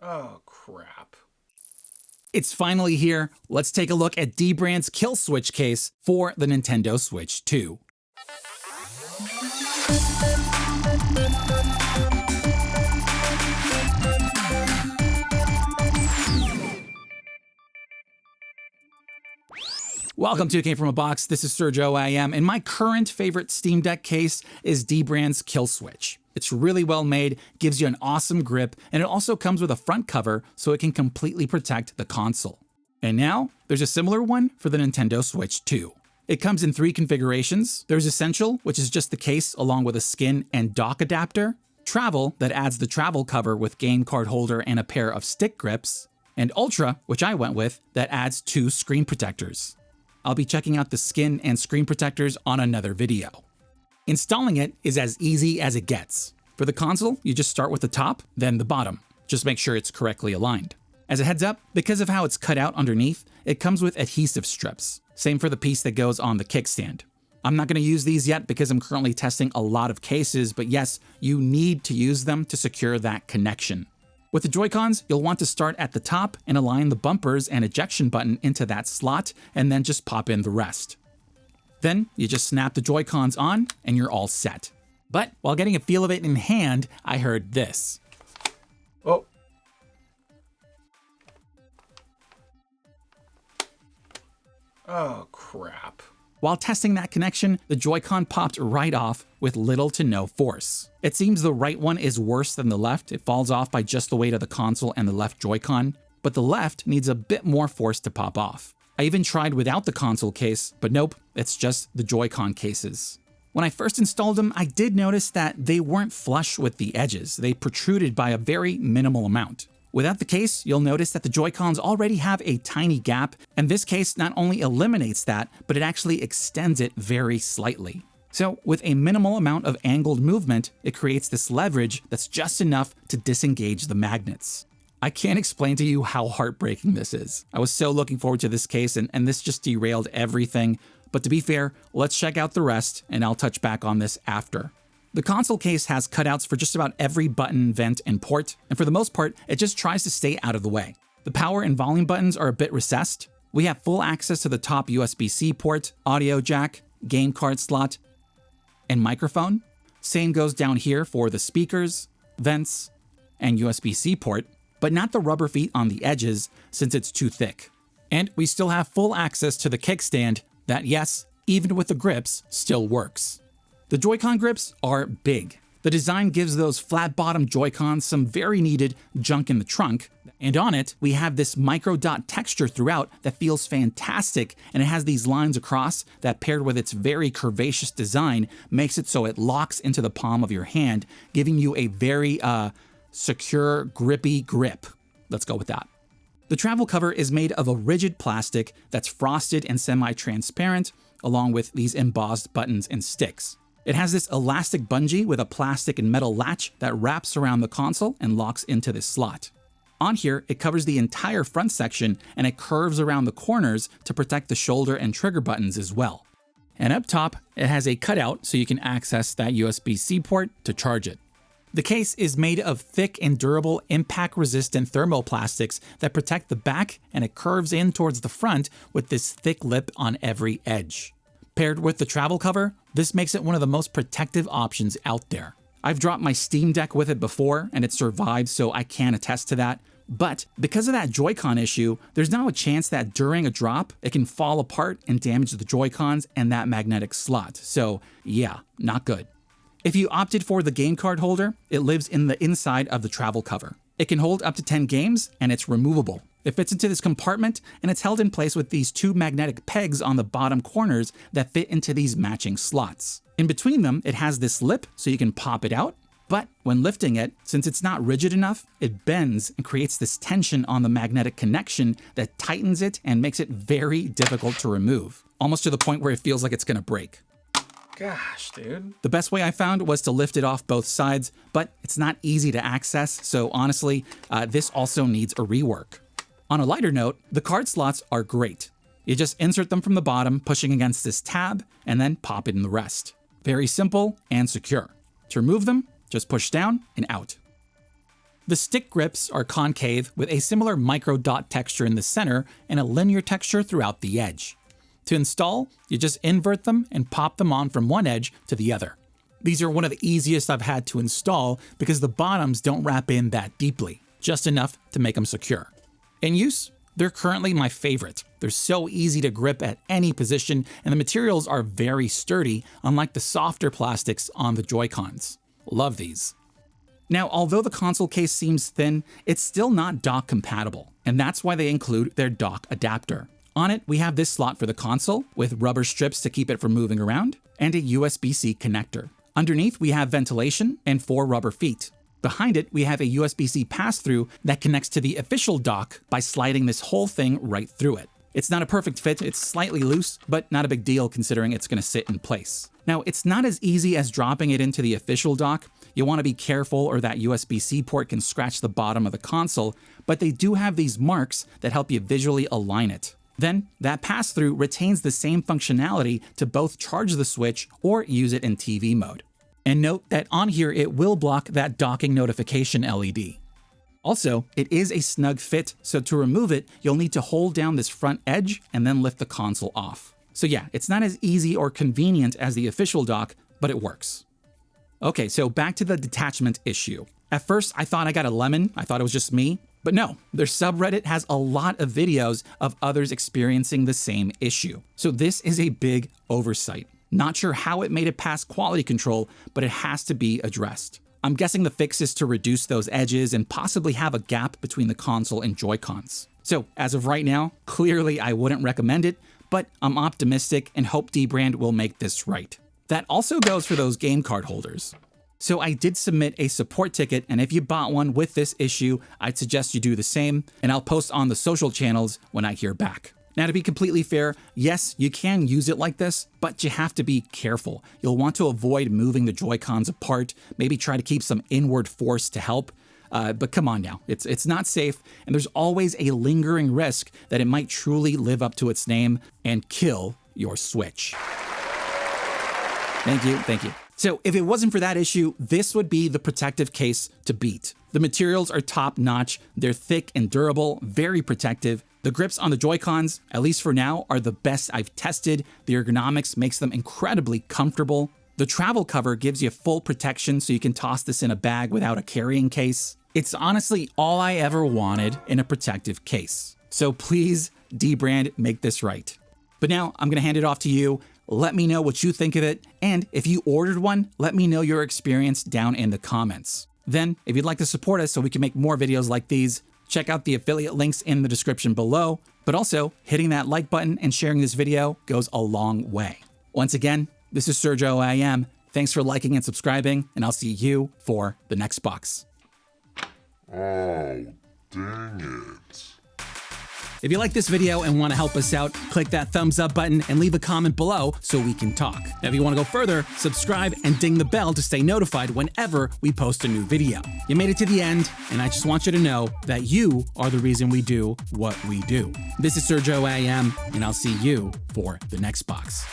Oh, crap. It's finally here. Let's take a look at Dbrand's Killswitch case for the Nintendo Switch 2. Welcome to It Came From a Box. This is Sergio IM, and my current favorite Steam Deck case is Dbrand's Killswitch. It's really well made, gives you an awesome grip, and it also comes with a front cover so it can completely protect the console. And now, there's a similar one for the Nintendo Switch 2. It comes in 3 configurations. There's Essential, which is just the case along with a skin and dock adapter. Travel, that adds the travel cover with game card holder and a pair of stick grips. And Ultra, which I went with, that adds 2 screen protectors. I'll be checking out the skin and screen protectors on another video. Installing it is as easy as it gets. For the console, you just start with the top, then the bottom. Just make sure it's correctly aligned. As a heads up, because of how it's cut out underneath, it comes with adhesive strips. Same for the piece that goes on the kickstand. I'm not going to use these yet because I'm currently testing a lot of cases, but yes, you need to use them to secure that connection. With the Joy-Cons, you'll want to start at the top and align the bumpers and ejection button into that slot, and then just pop in the rest. Then you just snap the Joy-Cons on and you're all set. But while getting a feel of it in hand, I heard this. Oh. Oh, crap. While testing that connection, the Joy-Con popped right off with little to no force. It seems the right one is worse than the left. It falls off by just the weight of the console and the left Joy-Con, but the left needs a bit more force to pop off. I even tried without the console case, but nope, it's just the Joy-Con cases. When I first installed them, I did notice that they weren't flush with the edges. They protruded by a very minimal amount. Without the case, you'll notice that the Joy-Cons already have a tiny gap, and this case not only eliminates that, but it actually extends it very slightly. So with a minimal amount of angled movement, it creates this leverage that's just enough to disengage the magnets. I can't explain to you how heartbreaking this is. I was so looking forward to this case, and this just derailed everything. But to be fair, let's check out the rest, and I'll touch back on this after. The console case has cutouts for just about every button, vent, and port, and for the most part, it just tries to stay out of the way. The power and volume buttons are a bit recessed. We have full access to the top USB-C port, audio jack, game card slot, and microphone. Same goes down here for the speakers, vents, and USB-C port, but not the rubber feet on the edges since it's too thick. And we still have full access to the kickstand that, yes, even with the grips, still works. The Joy-Con grips are big. The design gives those flat-bottom Joy-Cons some very needed junk in the trunk, and on it, we have this micro dot texture throughout that feels fantastic, and it has these lines across that, paired with its very curvaceous design, makes it so it locks into the palm of your hand, giving you a very secure, grippy grip. Let's go with that. The travel cover is made of a rigid plastic that's frosted and semi-transparent, along with these embossed buttons and sticks. It has this elastic bungee with a plastic and metal latch that wraps around the console and locks into this slot. On here, it covers the entire front section and it curves around the corners to protect the shoulder and trigger buttons as well. And up top, it has a cutout so you can access that USB-C port to charge it. The case is made of thick and durable impact-resistant thermoplastics that protect the back, and it curves in towards the front with this thick lip on every edge. Paired with the travel cover, this makes it one of the most protective options out there. I've dropped my Steam Deck with it before and it survived, so I can attest to that. But because of that Joy-Con issue, there's now a chance that during a drop, it can fall apart and damage the Joy-Cons and that magnetic slot. So yeah, not good. If you opted for the game card holder, it lives in the inside of the travel cover. It can hold up to 10 games and it's removable. It fits into this compartment and it's held in place with these 2 magnetic pegs on the bottom corners that fit into these matching slots. In between them, it has this lip so you can pop it out, but when lifting it, since it's not rigid enough, it bends and creates this tension on the magnetic connection that tightens it and makes it very difficult to remove, almost to the point where it feels like it's gonna break. Gosh, dude. The best way I found was to lift it off both sides, but it's not easy to access, so honestly, this also needs a rework. On a lighter note, the card slots are great. You just insert them from the bottom, pushing against this tab, and then pop it in the rest. Very simple and secure. To remove them, just push down and out. The stick grips are concave with a similar micro dot texture in the center and a linear texture throughout the edge. To install, you just invert them and pop them on from one edge to the other. These are one of the easiest I've had to install because the bottoms don't wrap in that deeply, just enough to make them secure. In use, they're currently my favorite. They're so easy to grip at any position, and the materials are very sturdy, unlike the softer plastics on the Joy-Cons. Love these. Now, although the console case seems thin, it's still not dock compatible, and that's why they include their dock adapter. On it, we have this slot for the console, with rubber strips to keep it from moving around, and a USB-C connector. Underneath, we have ventilation and 4 rubber feet. Behind it, we have a USB-C pass-through that connects to the official dock by sliding this whole thing right through it. It's not a perfect fit, it's slightly loose, but not a big deal considering it's going to sit in place. Now, it's not as easy as dropping it into the official dock. You want to be careful or that USB-C port can scratch the bottom of the console, but they do have these marks that help you visually align it. Then, that pass-through retains the same functionality to both charge the Switch or use it in TV mode. And note that on here it will block that docking notification LED. Also, it is a snug fit, so to remove it, you'll need to hold down this front edge and then lift the console off. So yeah, it's not as easy or convenient as the official dock, but it works. Okay, so back to the detachment issue. At first, I thought I got a lemon. I thought it was just me. But no, their subreddit has a lot of videos of others experiencing the same issue. So this is a big oversight. Not sure how it made it past quality control, but it has to be addressed. I'm guessing the fix is to reduce those edges and possibly have a gap between the console and Joy-Cons. So as of right now, clearly I wouldn't recommend it, but I'm optimistic and hope Dbrand will make this right. That also goes for those game card holders. So I did submit a support ticket, and if you bought one with this issue, I'd suggest you do the same, and I'll post on the social channels when I hear back. Now, to be completely fair, yes, you can use it like this, but you have to be careful. You'll want to avoid moving the Joy-Cons apart, maybe try to keep some inward force to help. But come on now, it's not safe, and there's always a lingering risk that it might truly live up to its name and kill your Switch. Thank you. So if it wasn't for that issue, this would be the protective case to beat. The materials are top notch, they're thick and durable, very protective. The grips on the Joy-Cons, at least for now, are the best I've tested. The ergonomics makes them incredibly comfortable. The travel cover gives you full protection so you can toss this in a bag without a carrying case. It's honestly all I ever wanted in a protective case. So please, Dbrand, make this right. But now I'm gonna hand it off to you. Let me know what you think of it, and if you ordered one, let me know your experience down in the comments. Then, if you'd like to support us so we can make more videos like these, check out the affiliate links in the description below, but also hitting that like button and sharing this video goes a long way. Once again, this is Sergio IM. Thanks for liking and subscribing, and I'll see you for the next box. Oh, dang it. If you like this video and want to help us out, click that thumbs up button and leave a comment below so we can talk. Now, if you want to go further, subscribe and ding the bell to stay notified whenever we post a new video. You made it to the end, and I just want you to know that you are the reason we do what we do. This is Sergio AM, and I'll see you for the next box.